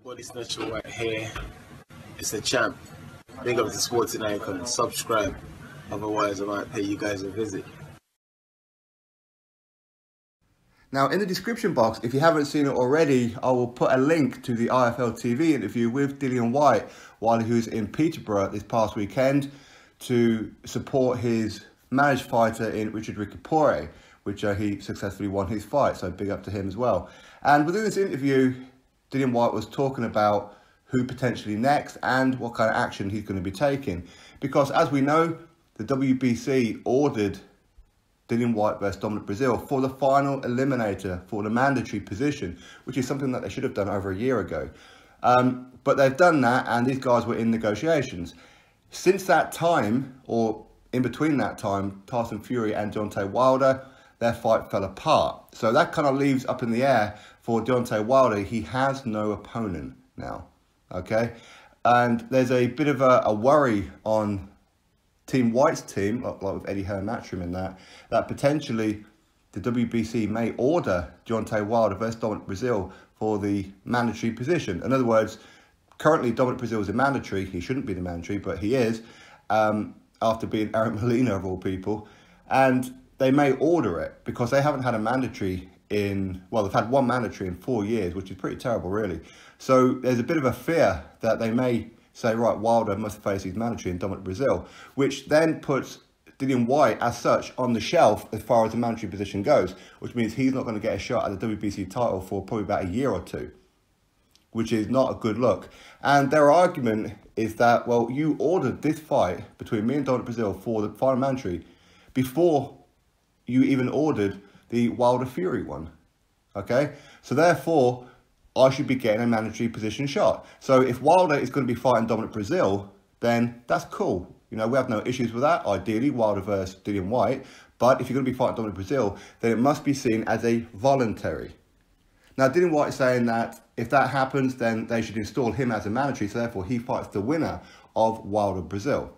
Body Snatcher right here. It's a champ. Big up to Sporting Icon. Subscribe. Otherwise, I might pay you guys a visit. Now, in the description box, if you haven't seen it already, I will put a link to the IFL TV interview with Dillian Whyte while he was in Peterborough this past weekend to support his managed fighter in Richard Ricapore, which he successfully won his fight. So big up to him as well. And within this interview, Dillian Whyte was talking about who potentially next and what kind of action he's going to be taking. Because as we know, the WBC ordered Dillian Whyte versus Dominic Breazeale for the final eliminator for the mandatory position, which is something that they should have done over a year ago. But they've done that, and these guys were in negotiations. Since that time, or in between that time, Tyson Fury and Deontay Wilder, their fight fell apart. So that kind of leaves up in the air for Deontay Wilder. He has no opponent now, okay? And there's a bit of a worry on Team White's team, like with Eddie Hearn Matchroom in that potentially the WBC may order Deontay Wilder versus Dominic Breazeale for the mandatory position. In other words, currently Dominic Breazeale is a mandatory. He shouldn't be the mandatory, but he is, after being Eric Molina of all people. And they may order it because they haven't had a mandatory in, well, they've had one mandatory in 4 years, which is pretty terrible, really. So there's a bit of a fear that they may say, right, Wilder must face his mandatory in Dominic Breazeale, which then puts Dillian Whyte, as such, on the shelf as far as the mandatory position goes, which means he's not going to get a shot at the WBC title for probably about a year or two, which is not a good look. And their argument is that, well, you ordered this fight between me and Dominic Breazeale for the final mandatory before you even ordered the Wilder Fury one, okay? So therefore, I should be getting a mandatory position shot. So if Wilder is going to be fighting Dominic Breazeale, then that's cool. You know, we have no issues with that. Ideally, Wilder versus Dillian Whyte. But if you're going to be fighting Dominic Breazeale, then it must be seen as a voluntary. Now, Dillian Whyte is saying that if that happens, then they should install him as a mandatory. So therefore, he fights the winner of Wilder Breazeale,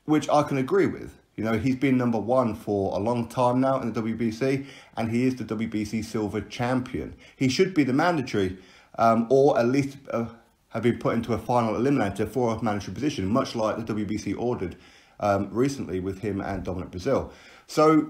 which I can agree with. You know, he's been #1 for a long time now in the WBC, and he is the WBC Silver Champion. He should be the mandatory, or at least have been put into a final eliminator for a mandatory position, much like the WBC ordered recently with him and Dominic Breazeale. So,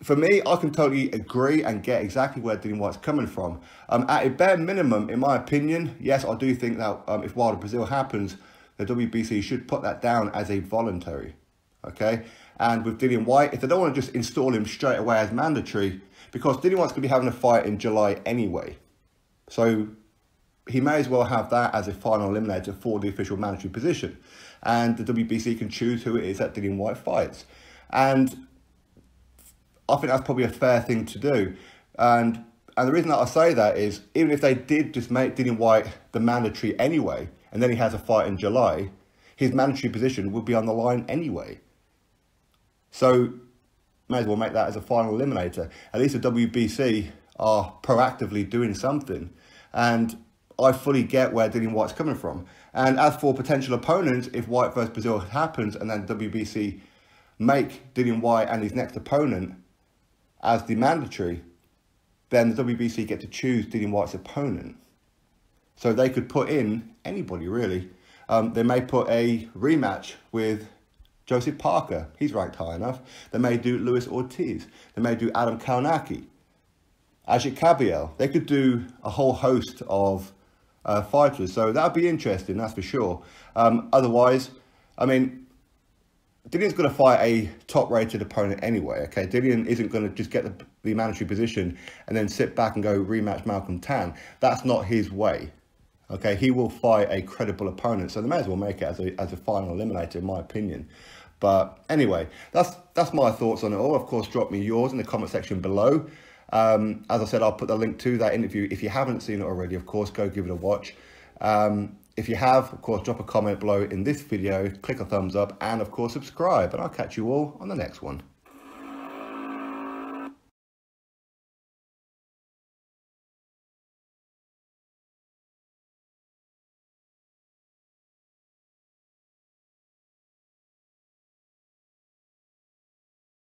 for me, I can totally agree and get exactly where Dillian Whyte's coming from. At a bare minimum, in my opinion, yes, I do think that if Wilder Breazeale happens, the WBC should put that down as a voluntary, okay? And with Dillian Whyte, if they don't want to just install him straight away as mandatory, because Dillian Whyte's going to be having a fight in July anyway. So he may as well have that as a final eliminator for the official mandatory position. And the WBC can choose who it is that Dillian Whyte fights. And I think that's probably a fair thing to do. And the reason that I say that is, even if they did just make Dillian Whyte the mandatory anyway, and then he has a fight in July, his mandatory position would be on the line anyway. So, may as well make that as a final eliminator. At least the WBC are proactively doing something. And I fully get where Dillian Whyte's coming from. And as for potential opponents, if Whyte versus Breazeale happens and then WBC make Dillian Whyte and his next opponent as the mandatory, then the WBC get to choose Dillian Whyte's opponent. So they could put in anybody, really. They may put a rematch with Joseph Parker. He's ranked high enough. They may do Luis Ortiz. They may do Adam Kaunaki. Ajit Kabiel. They could do a whole host of fighters. So that would be interesting, that's for sure. Otherwise, I mean, Dillian's going to fight a top-rated opponent anyway, okay? Dillian isn't going to just get the mandatory position and then sit back and go rematch Malcolm Tan. That's not his way, okay? He will fight a credible opponent, so they may as well make it as a final eliminator, in my opinion. But anyway, that's my thoughts on it all. Of course, drop me yours in the comment section below. As I said, I'll put the link to that interview. If you haven't seen it already, of course, go give it a watch. If you have, of course, drop a comment below in this video, click a thumbs up, and of course, subscribe. And I'll catch you all on the next one.